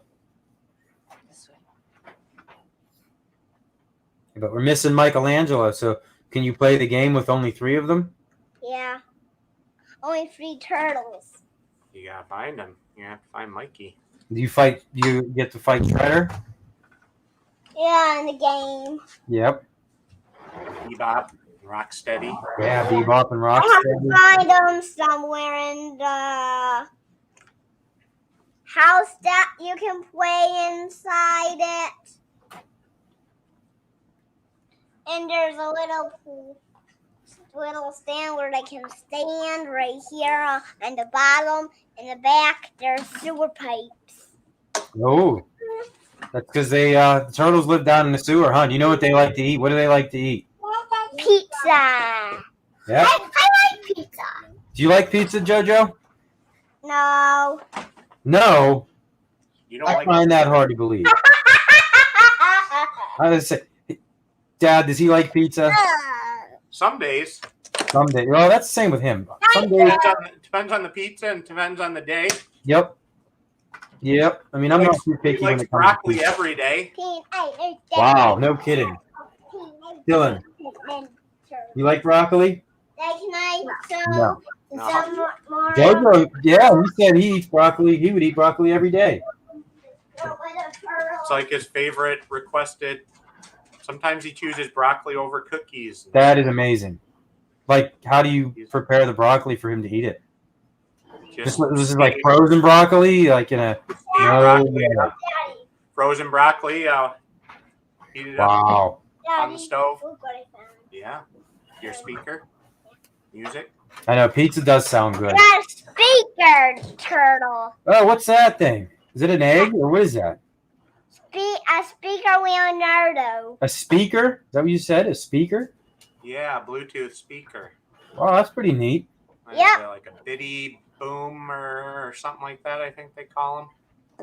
This way. But we're missing Michelangelo. So can you play the game with only 3 of them? Yeah. Only 3 turtles. You gotta find him. You have to find Mikey. Do you fight? You get to fight Shredder. Yeah, in the game. Yep. Bebop, Rocksteady. Yeah, Bebop and I have Rocksteady. to find them somewhere in the house that you can play inside it. And there's a little stand where they can stand right here on the bottom. In the back, there's sewer pipes. Oh, that's because the turtles live down in the sewer, huh? Do you know what they like to eat? What do they like to eat? Pizza. Yeah. I like pizza. Do you like pizza, JoJo? No. No. You don't I like find that hard to believe. I would say, Dad, does he like pizza? some days. Some days. Well, that's the same with him. Some days. Depends on the pizza and depends on the day. Yep. Yep. I mean, I'm not too He picky when likes it comes to broccoli pizza. every day. Wow, no kidding. Dylan, you like broccoli? No. Some more. JoJo, yeah, he said he eats broccoli. He would eat broccoli every day. It's like his favorite requested. Sometimes he chooses broccoli over cookies. That is amazing. Like, how do you prepare the broccoli for him to eat it? This is like frozen broccoli, like in a. broccoli, frozen broccoli. Heat it up Wow. on the stove. Yeah. Your speaker. Music. I know pizza does sound good. The speaker turtle. Oh, what's that thing? Is it an egg or what is that? A speaker Leonardo. A speaker? Is that what you said? A speaker? Yeah, Bluetooth speaker. Oh, that's pretty neat. Yep. Like a bitty boomer or something like that, I think they call them.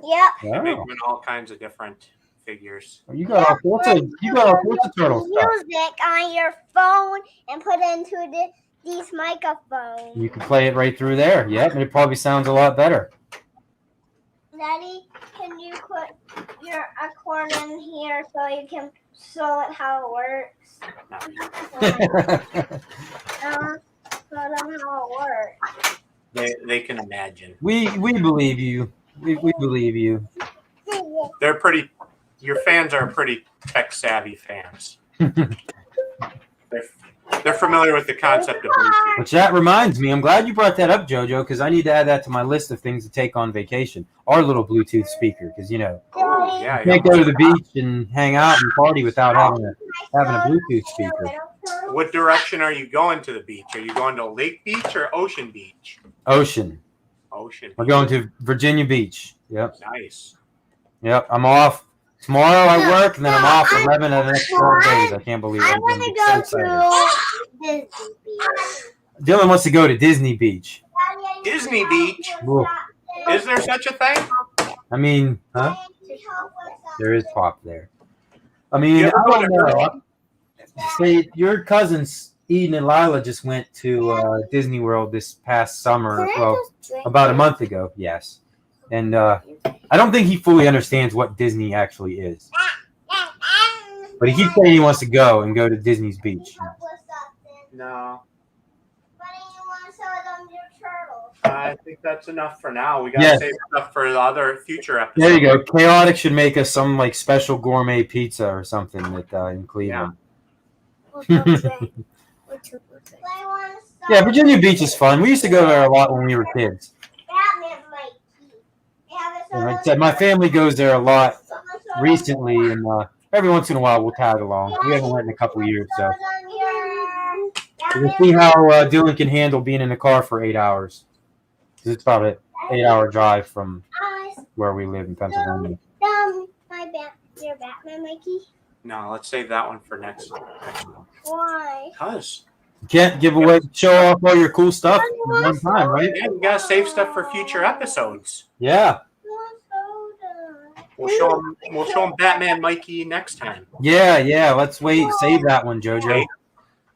Yep. They make Oh, them in all kinds of different figures. you got all sorts of turtle stuff. Music on your phone and put it into these microphones. You can play it right through there. Yep, and it probably sounds a lot better. Daddy, can you put your accord in here so you can show it how it works? Show them how it works. They can imagine. we believe you. We believe you. They're pretty. Your fans are pretty tech savvy fans. They're familiar with the concept of Bluetooth. Which that reminds me, I'm glad you brought that up, JoJo, because I need to add that to my list of things to take on vacation. Our little Bluetooth speaker, because Yeah, you can't go to the beach and hang out and party without having a Bluetooth speaker. What direction are you going to the beach? Are you going to Lake Beach or Ocean Beach? Ocean. Ocean. We're going to Virginia Beach. Yep. Nice. Yep. I'm off. Tomorrow I work, and then I'm off 11 of the next 12 days. I can't believe it. I I'm want gonna to be go so to excited. Disney Beach. Dylan wants to go to Disney Beach. Disney Beach. Whoa. Is there such a thing? I mean, huh? There is pop there. I mean, You I ever go don't to know. See, your cousins Eden and Lila just went to Disney World this past summer. Well, about a month ago, yes. And I don't think he fully understands what Disney actually is. But he keeps saying he wants to go to Disney's beach. No. But you want to show them your turtles. I think that's enough for now. We gotta Yes. save stuff for the other future episodes. There you go. Chaotic should make us some like special gourmet pizza or something in Cleveland. Yeah, Virginia Beach is fun. We used to go there a lot when we were kids. And like I said, my family goes there a lot recently, and every once in a while we'll tag along. We haven't went in a couple years, so we'll see how Dylan can handle being in the car for 8 hours. 'Cause it's about an 8-hour drive from where we live in Pennsylvania. Your Batman, Mikey. No, let's save that one for next. Why? Because You can't show off all your cool stuff at one time, right? Yeah, you gotta save stuff for future episodes. Yeah. We'll show them Batman Mikey next time. Yeah. Let's save that one, JoJo. Okay.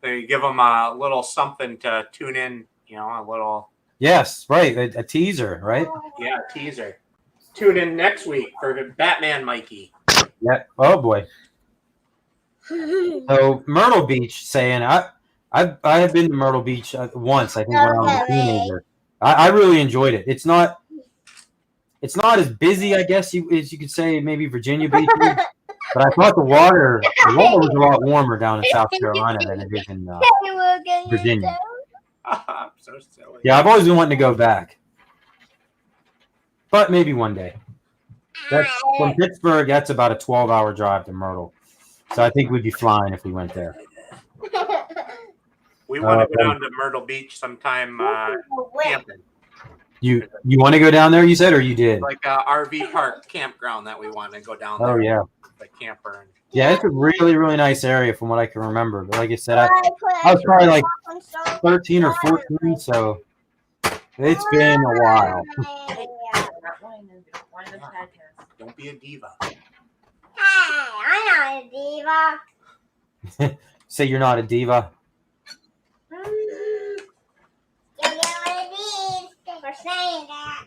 So you give them a little something to tune in, a little. Yes, right. A teaser, right? Yeah, teaser. Tune in next week for the Batman Mikey. Yeah. Oh boy. So Myrtle Beach saying I have been to Myrtle Beach once. I think when I was a teenager. I really enjoyed it. It's not as busy, I guess as you could say maybe Virginia Beach is, but I thought the water was a lot warmer down in South Carolina than it is in Virginia. I'm so silly. Yeah, I've always been wanting to go back, but maybe one day. From Pittsburgh, that's about a 12-hour drive to Myrtle, so I think we'd be flying if we went there. We want to go down to Myrtle Beach sometime camping. You want to go down there? You said, or you did? Like a RV park campground that we want to go down there. Oh yeah, the camper. Yeah, it's a really, really nice area from what I can remember. But like I said, I was probably like 13 or 14, so it's been a while. Don't be a diva. Hey, I'm not a diva. Say you're not a diva. You get what it is for saying that.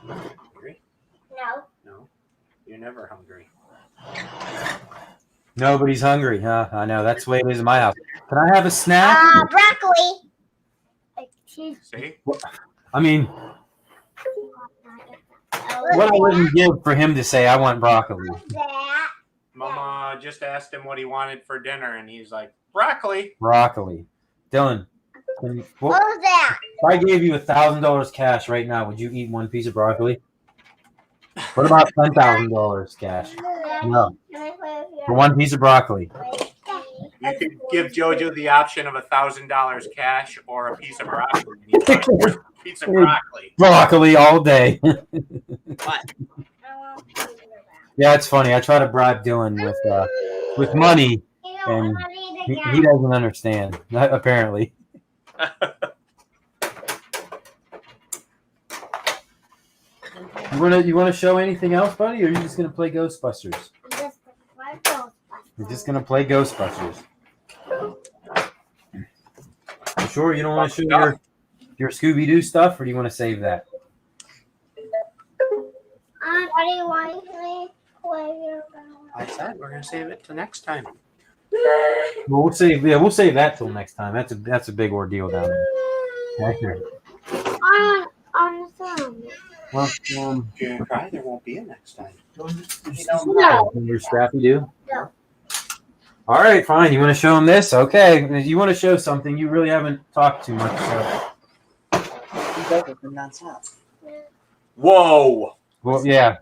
Hungry? No. You're never hungry. Nobody's hungry, huh? I know. That's the way it is in my house. Can I have a snack? Broccoli. See? I mean, what I wouldn't give for him to say I want broccoli. Mama just asked him what he wanted for dinner, and he's like, broccoli. Broccoli. Dylan, What was that? if I gave you $1,000 cash right now, would you eat one piece of broccoli? What about $10,000 cash? No. For one piece of broccoli. You could give JoJo the option of $1,000 cash or a piece of broccoli. Piece of broccoli. Broccoli all day. What? Yeah, it's funny. I try to bribe Dylan with money, and he doesn't understand. Apparently. You wanna show anything else, buddy, or are you just gonna play Ghostbusters? You're just gonna play Ghostbusters. You sure you don't want to show your Scooby-Doo stuff, or do you want to save that? What do you want to play? I said we're gonna save it till next time. Well, we'll save that till next time. That's a big ordeal down there. On the phone. Well, You're gonna cry. There won't be a next time. Your Scrappy Doo? No. All right, fine. You want to show him this? Okay. You want to show something? You really haven't talked too much. So. Whoa! Well, yeah.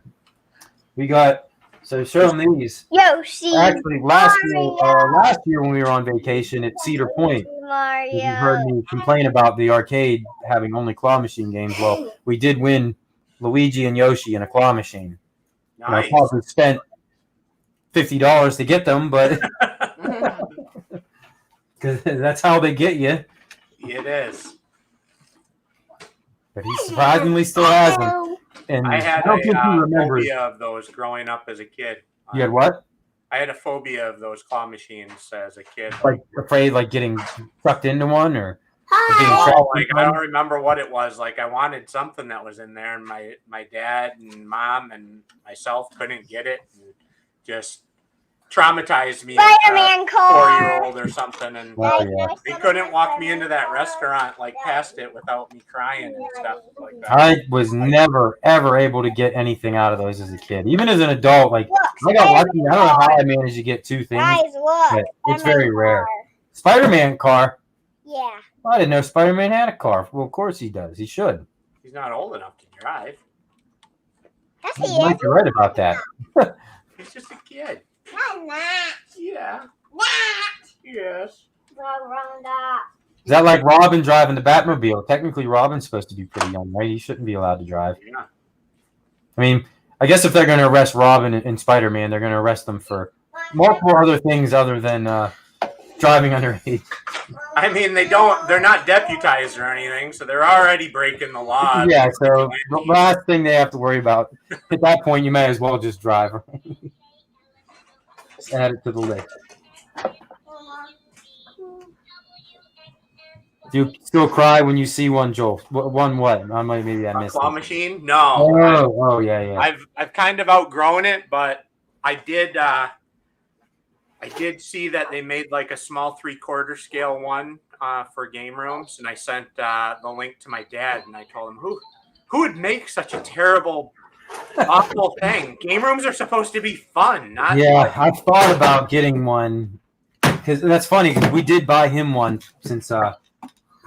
We got. So show them these. Yoshi. Actually, last year when we were on vacation at Cedar Point, Mario. you heard me complain about the arcade having only claw machine games. Well, we did win Luigi and Yoshi in a claw machine. Nice. I probably spent $50 to get them, but because that's how they get you. It is. But he surprisingly still has them. And I had don't think he remembers. phobia of those growing up as a kid. You had what? I had a phobia of those claw machines as a kid. Like afraid, like getting sucked into one, or being Hi. trapped Like in I one? don't remember what it was. Like I wanted something that was in there, and my dad and mom and myself couldn't get it, and just traumatized me. Spider-Man car. 4-year-old or something, and Oh, yeah. they couldn't walk me into that restaurant like past it without me crying and stuff like that. I was never ever able to get anything out of those as a kid. Even as an adult, like I got lucky. I don't know how I managed to get two things. Guys, look. But it's very Spider-Man rare. car. Spider-Man car. Yeah. I didn't know Spider-Man had a car. Well, of course he does. He should. He's not old enough to drive. Yes, You he might is. be right about that. He's just a kid. No, not. Yeah. Not. Yes. Round up. Is that like Robin driving the Batmobile? Technically, Robin's supposed to be pretty young, right? He shouldn't be allowed to drive. Yeah. I mean, I guess if they're going to arrest Robin and Spider-Man, they're going to arrest them for multiple other things other than driving driving underage. I mean, they're not deputized or anything, so they're already breaking the law. Yeah, so the last thing they have to worry about, at that point, you may as well just drive. Add it to the list. Do you still cry when you see one, Joel? One what? Maybe I missed claw it. machine? No. Oh, yeah. I've kind of outgrown it, but I did see that they made like a small 3/4 scale one for game rooms, and I sent the link to my dad, and I told him who would make such a terrible, awful thing. Game rooms are supposed to be fun, not I've thought about getting one because that's funny because we did buy him one since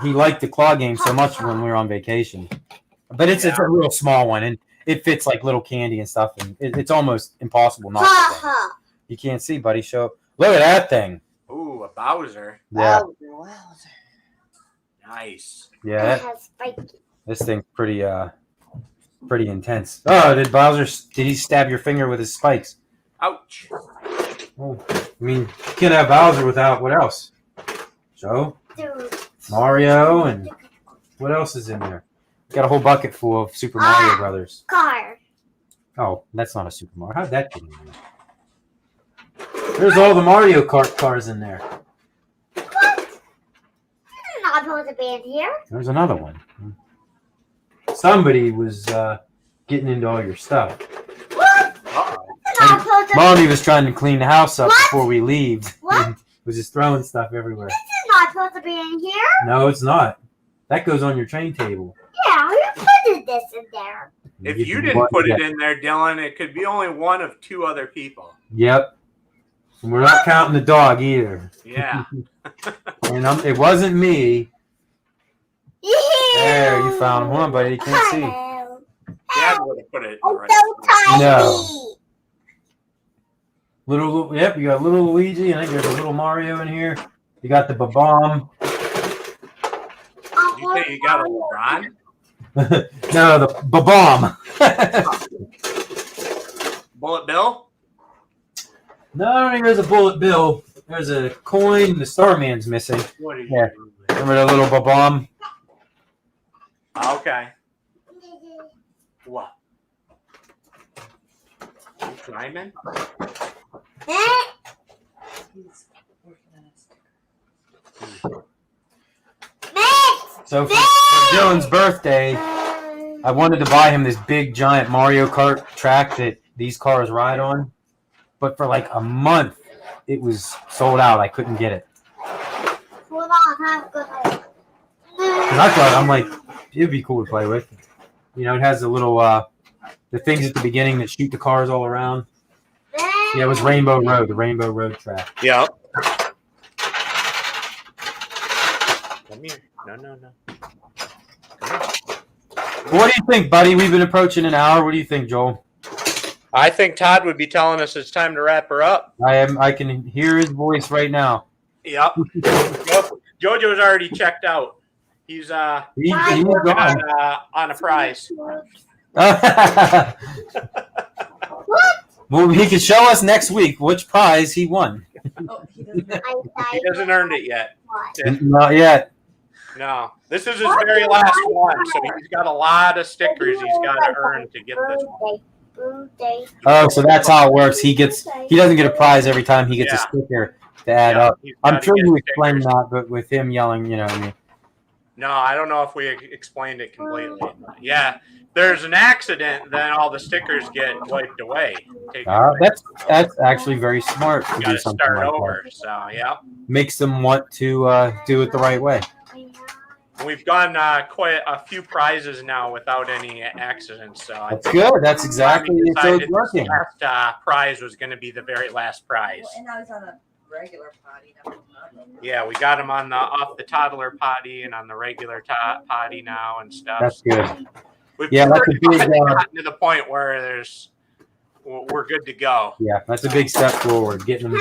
he liked the claw game so much when we were on vacation. But it's a real small one, and it fits like little candy and stuff, and it's almost impossible not to play. You can't see, buddy. Look at that thing. Ooh, a Bowser. Yeah. Wowzer. Nice. Yeah. This thing's pretty intense. Oh, did he stab your finger with his spikes? Ouch. Oh, I mean, you can't have Bowser without what else? Joe? Mario, and what else is in there? Got a whole bucket full of Super Mario Brothers. Car. Oh, that's not a Super Mario. How'd that get in there? There's all the Mario Kart cars in there. What? Not supposed to be in here. There's another one. Somebody was getting into all your stuff. What? Not supposed to Mommy was trying to clean the house up before we leave. What? And was just throwing stuff everywhere. This is not supposed to be in here. No, it's not. That goes on your train table. Yeah, who put this in there? If you didn't put it in there, Dylan, it could be only one of two other people. Yep. And we're not counting the dog either. Yeah. And it wasn't me. There, you found him. Hold on, buddy. You can't see. Dad would have put it Oh, right. so tiny. No. Yep, you got little Luigi, and I think there's a little Mario in here. You got the Babam. You say you got a LeBron? No, the Babam. Bullet Bill? No, I don't think there's a Bullet Bill. There's a coin. The Starman's missing. What are you Yeah. doing? Remember the little Babam? Okay. What? You climbing? He's working on his So for Dylan's birthday, I wanted to buy him this big, giant Mario Kart track that these cars ride on. But for like a month, it was sold out. I couldn't get it. Hold on, have good. And I thought, I'm like, it'd be cool to play with. You know, it has the little, the things at the beginning that shoot the cars all around. Yeah, it was Rainbow Road, the Rainbow Road track. Yeah. Come here. No. What do you think, buddy? We've been approaching an hour. What do you think, Joel? I think Todd would be telling us it's time to wrap her up. I can hear his voice right now. Yep. JoJo's already checked out. He's He's working gone. on a prize. Well, he can show us next week which prize he won. Oh, he doesn't. He hasn't earned it yet. Not yet. No. This is his very last one, so he's got a lot of stickers he's got to earn to get this one. Oh, so that's how it works. He doesn't get a prize every time he gets a sticker to add up. he's I'm gotta sure get you explained stickers. that, but with him yelling, you know what I mean. No, I don't know if we explained it completely. Yeah, there's an accident, then all the stickers get wiped away. That's actually very smart to You do got to something start like over. that. So, yeah. Makes them want to do it the right way. We've gone quite a few prizes now without any accidents. So That's good. That's exactly we so it's decided working. this last prize was going to be the very last prize. Well, and now he's on a regular potty. Yeah, we got him on off the toddler potty and on the regular potty now and stuff. That's good. We've Yeah, that's a pretty big, much gotten to the point where we're good to go. Yeah, that's a big step forward, getting them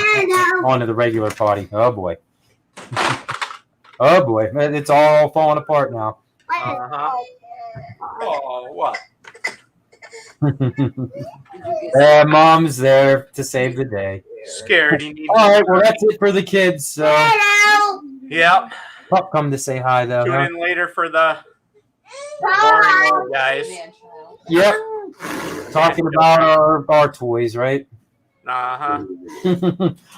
onto the regular potty. Oh boy. Oh boy, it's all falling apart now. Uh-huh. Oh, what? Mom's there to save the day. Scared. He needs All right, well, that's it for the kids. So, Yep. Pup come to say hi, though. Tune Huh? in later for the boring old guys. Yep. Talking about our toys, right? Uh-huh.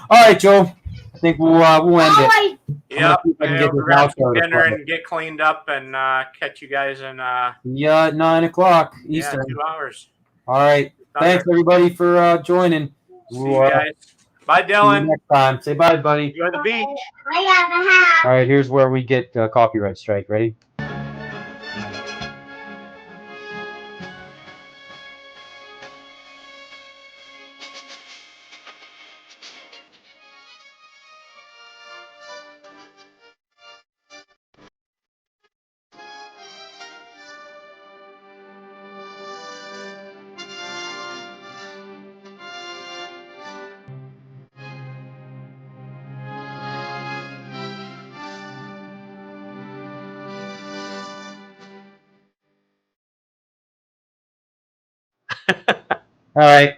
All right, Joe. I think we'll end it. Yep. see if I can I'll get this grab some outro to dinner play. and get cleaned up and catch you guys in Yeah, at 9 o'clock yeah, Eastern. 2 hours. All right. Thanks, everybody, for joining. See you guys. Bye, See you Dylan. next time. Say bye, buddy. Enjoy the beach. All right, here's where we get copyright strike. Ready? All right.